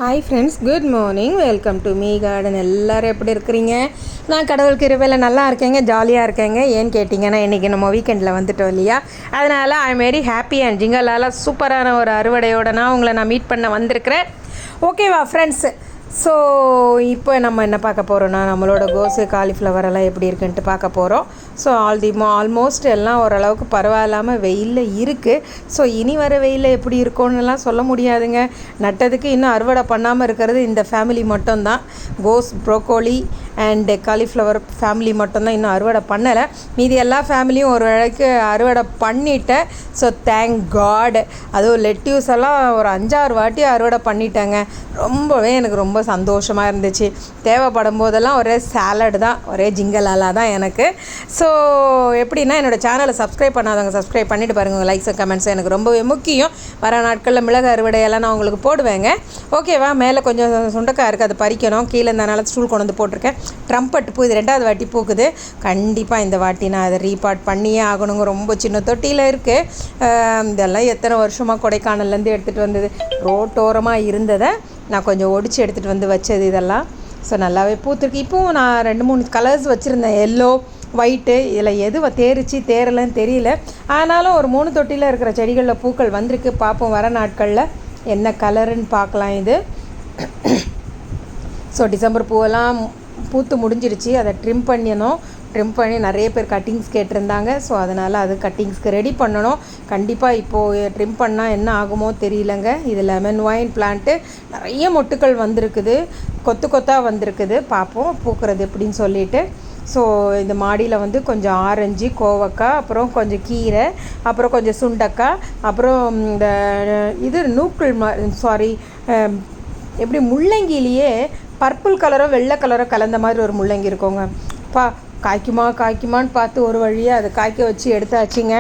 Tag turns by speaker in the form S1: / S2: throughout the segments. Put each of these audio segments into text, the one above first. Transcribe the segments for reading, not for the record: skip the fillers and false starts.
S1: Hi friends, good morning. Welcome to me garden. எல்லோரும் எப்படி இருக்கிறீங்க? நான் கடவுளுக்கு இருவேல நல்லா இருக்கேங்க, ஜாலியாக இருக்கேங்க. ஏன்னு கேட்டிங்கன்னா, இன்றைக்கி நம்ம வீக்கெண்டில் வந்துட்டோம் இல்லையா? அதனால் I am very happy and ஜிங்கலால் சூப்பரான ஒரு அறுவடையோடு நான் மீட் பண்ண வந்திருக்கிறேன். ஓகேவா ஃப்ரெண்ட்ஸ்? ஸோ இப்போ நம்ம என்ன பார்க்க போகிறோன்னா, நம்மளோட கோஸு காலிஃப்ளவர் எல்லாம் எப்படி இருக்குன்ட்டு பார்க்க போகிறோம். ஸோ ஆல்மோஸ்ட் எல்லாம் ஓரளவுக்கு பரவாயில்லாமல் வெயிலில் இருக்குது. ஸோ இனி வர வெயிலில் எப்படி இருக்கும்னுலாம் சொல்ல முடியாதுங்க. நட்டதுக்கு இன்னும் அறுவடை பண்ணாமல் இருக்கிறது இந்த ஃபேமிலி மட்டும்தான். கோஸ், ப்ரோக்கோலி அண்டு காலிஃப்ளவர் ஃபேமிலி மட்டும்தான் இன்னும் அறுவடை பண்ணலை. மீதி எல்லா ஃபேமிலியும் ஒரு வேளைக்கு அறுவடை பண்ணிட்டேன். So thank god. அதுவும் லெட்யூஸ் எல்லாம் ஒரு 5-6 வாட்டி அறுவடை பண்ணிட்டேங்க. ரொம்பவே எனக்கு ரொம்ப சந்தோஷமாக இருந்துச்சு. தேவைப்படும் போதெல்லாம் ஒரே சாலட் தான், ஒரே ஜிங்கலாலா தான் எனக்கு. ஸோ எப்படின்னா, என்னோடய சேனலை சப்ஸ்கிரைப் பண்ணாதவங்க சப்ஸ்கிரைப் பண்ணிவிட்டு பாருங்கள். லைக்ஸ் கமெண்ட்ஸ் எனக்கு ரொம்பவே முக்கியம். வர நாட்களில் மிளகு அறுவடையெல்லாம் நான் உங்களுக்கு போடுவேங்க. ஓகேவா? மேலே கொஞ்சம் சுண்டக்காய் இருக்குது, அது பறிக்கணும். கீழே இந்த நாள் ஸ்டூல் கொண்டு வந்து போட்டிருக்கேன். ட்ரம்பட் பூ, இது 2வது வாட்டி பூக்குது. கண்டிப்பாக இந்த வாட்டி நான் அதை ரீபார்ட் பண்ணியே ஆகணுங்க. ரொம்ப சின்ன தொட்டியில் இருக்குது. இதெல்லாம் எத்தனை வருஷமாக கொடைக்கானல்லேருந்து எடுத்துகிட்டு வந்தது. ரோட்டோரமாக இருந்ததை நான் கொஞ்சம் ஒடிச்சு எடுத்துகிட்டு வந்து வச்சது இதெல்லாம். ஸோ நல்லாவே பூத்துருக்கு. இப்போவும் நான் 2-3 கலர்ஸ் வச்சுருந்தேன், எல்லோ, ஒயிட்டு. இதில் எது தேரலைன்னு தெரியல. ஆனாலும் ஒரு 3 தொட்டியில் இருக்கிற செடிகளில் பூக்கள் வந்திருக்கு. பார்ப்போம் வர நாட்களில் என்ன கலருன்னு பார்க்கலாம். இது ஸோ டிசம்பர் பூவெல்லாம் பூத்து முடிஞ்சிருச்சு. அதை ட்ரிம் பண்ணி நிறைய பேர் கட்டிங்ஸ் கேட்டிருந்தாங்க. ஸோ அதனால் அது கட்டிங்ஸ்க்கு ரெடி பண்ணணும். கண்டிப்பாக இப்போது ட்ரிம் பண்ணால் என்ன ஆகுமோ தெரியலங்க. இது லெமன் ஒயின் பிளான்ட்டு நிறைய மொட்டுக்கள் வந்திருக்குது, கொத்தாக வந்திருக்குது. பார்ப்போம் பூக்கிறது எப்படின்னு சொல்லிட்டு. ஸோ இந்த மாடியில் வந்து கொஞ்சம் ஆரஞ்சு, கோவக்காய், அப்புறம் கொஞ்சம் கீரை, அப்புறம் கொஞ்சம் சுண்டக்காய், அப்புறம் இந்த இது எப்படி முள்ளங்கிலேயே பர்பிள் கலரோ வெள்ளை கலரோ கலந்த மாதிரி ஒரு முள்ளங்கி இருக்கோங்க. காய்க்குமான்னு பார்த்து ஒரு வழியாக அதை காய்க்க வச்சு எடுத்தாச்சுங்க.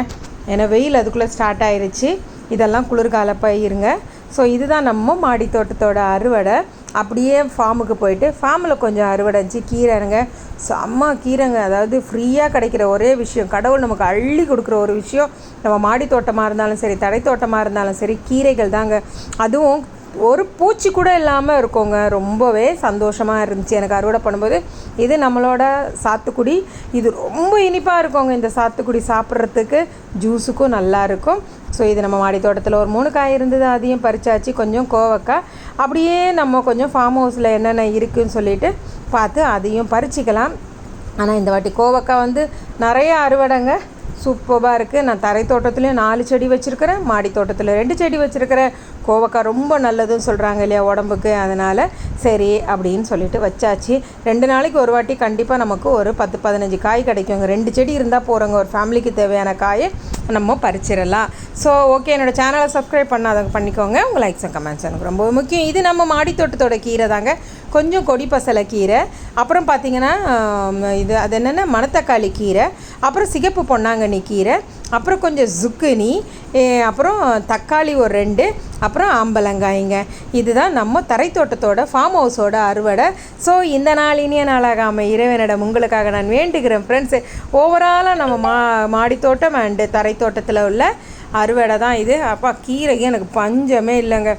S1: ஏன்னா வெயில் அதுக்குள்ளே ஸ்டார்ட் ஆயிடுச்சு. இதெல்லாம் குளிர்கால பயிருங்க. ஸோ இதுதான் நம்ம மாடி தோட்டத்தோட அறுவடை. அப்படியே ஃபார்முக்கு போயிட்டு ஃபார்மில் கொஞ்சம் அறுவடை இருந்துச்சு. கீரைங்க, செம்ம கீரைங்க. அதாவது ஃப்ரீயாக கிடைக்கிற ஒரே விஷயம், கடவுள் நமக்கு அள்ளி கொடுக்குற ஒரு விஷயம், நம்ம மாடி தோட்டமாக இருந்தாலும் சரி, தடை தோட்டமாக இருந்தாலும் சரி, கீரைகள் தாங்க. அதுவும் ஒரு பூச்சி கூட இல்லாமல் இருக்குங்க. ரொம்பவே சந்தோஷமாக இருந்துச்சு எனக்கு அறுவடை பண்ணும்போது. இது நம்மளோட சாத்துக்குடி. இது ரொம்ப இனிப்பாக இருக்குங்க. இந்த சாத்துக்குடி சாப்பிட்றதுக்கு, ஜூஸுக்கும் நல்லா இருக்கும். ஸோ இது நம்ம மாடி தோட்டத்தில் ஒரு 3 காய் இருந்தது, அதையும் பறிச்சாச்சு. கொஞ்சம் கோவக்காய். அப்படியே நம்ம கொஞ்சம் ஃபார்ம் ஹவுஸில் என்னென்ன இருக்குதுன்னு சொல்லிட்டு பார்த்து அதையும் பறிச்சிக்கலாம். ஆனால் இந்த வாட்டி கோவக்காய் வந்து நிறைய அறுவடைங்க. சூப்பராக இருக்குது. நான் தரை தோட்டத்துலேயும் 4 செடி வச்சுருக்கிறேன், மாடி தோட்டத்தில் 2 செடி வச்சுருக்கிறேன். கோவக்காய் ரொம்ப நல்லதுன்னு சொல்கிறாங்க இல்லையா உடம்புக்கு. அதனால் சரி அப்படின்னு சொல்லிட்டு வச்சாச்சு. 2 நாளைக்கு ஒரு வாட்டி கண்டிப்பாக நமக்கு ஒரு 10-15 காய் கிடைக்குங்க. 2 செடி இருந்தால் போகிறோங்க. ஒரு ஃபேமிலிக்கு தேவையான காயை நம்ம பறிச்சிடலாம். ஸோ ஓகே, என்னோடய சேனலை சப்ஸ்கிரைப் பண்ணாதவங்க பண்ணிக்கோங்க. உங்கள் லைக்ஸ் அண்ட் கமெண்ட்ஸ் எனக்கு ரொம்ப முக்கியம். இது நம்ம மாடி தோட்டத்தோட கீரை தாங்க. கொஞ்சம் கொடி பசலை கீரை, அப்புறம் பார்த்திங்கன்னா அது என்னென்ன மணத்தக்காளி கீரை, அப்புறம் சிகப்பு பொன்னாங்கண்ணி கீரை, அப்புறம் கொஞ்சம் zucchini, அப்புறம் தக்காளி ஒரு 2, அப்புறம் ஆம்பலங்காய்ங்க. இதுதான் நம்ம தரை தோட்டத்தோட ஃபார்ம் ஹவுஸோட அறுவடை. ஸோ இந்த நாள் இனிய நாளாக இறைவனிடம் உங்களுக்காக நான் வேண்டுகிறேன் ஃப்ரெண்ட்ஸு. ஓவராலாக நம்ம மாடி தோட்டம் அண்டு தரை தோட்டத்தில் உள்ள அறுவடை தான் இது. அப்பா கீரைக்கு எனக்கு பஞ்சமே இல்லைங்க.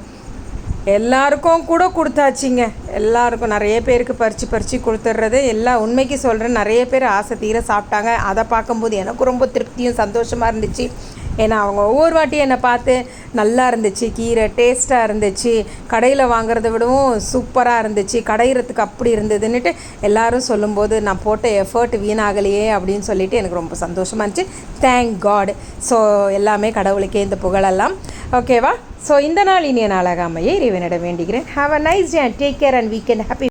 S1: எல்லாருக்கும் கூட கொடுத்தாச்சிங்க. எல்லாருக்கும் நிறைய பேருக்கு பறித்து கொடுத்துட்றது. உண்மைக்கு சொல்கிறேன், நிறைய பேர் ஆசை தீர சாப்பிட்டாங்க. அதை பார்க்கும்போது எனக்கு ரொம்ப திருப்தியும் சந்தோஷமாக இருந்துச்சு. ஏன்னா அவங்க ஒவ்வொரு வாட்டியும் என்னை பார்த்து நல்லா இருந்துச்சு, கீரை டேஸ்ட்டாக இருந்துச்சு, கடையில் வாங்குறத விடவும் சூப்பராக இருந்துச்சு, கடையிறதுக்கு அப்படி இருந்ததுன்னுட்டு எல்லோரும் சொல்லும்போது நான் போட்ட எஃபர்ட் வீணாகலையே அப்படின்னு சொல்லிட்டு எனக்கு ரொம்ப சந்தோஷமாக இருந்துச்சு. Thank God. ஸோ எல்லாமே கடவுளுக்கே இந்த புகழெல்லாம். ஓகேவா? ஸோ இந்த நாள் இனிய நாளாக இறைவனிடம் வேண்டுகிறேன். Have a nice day and take care and weekend happy.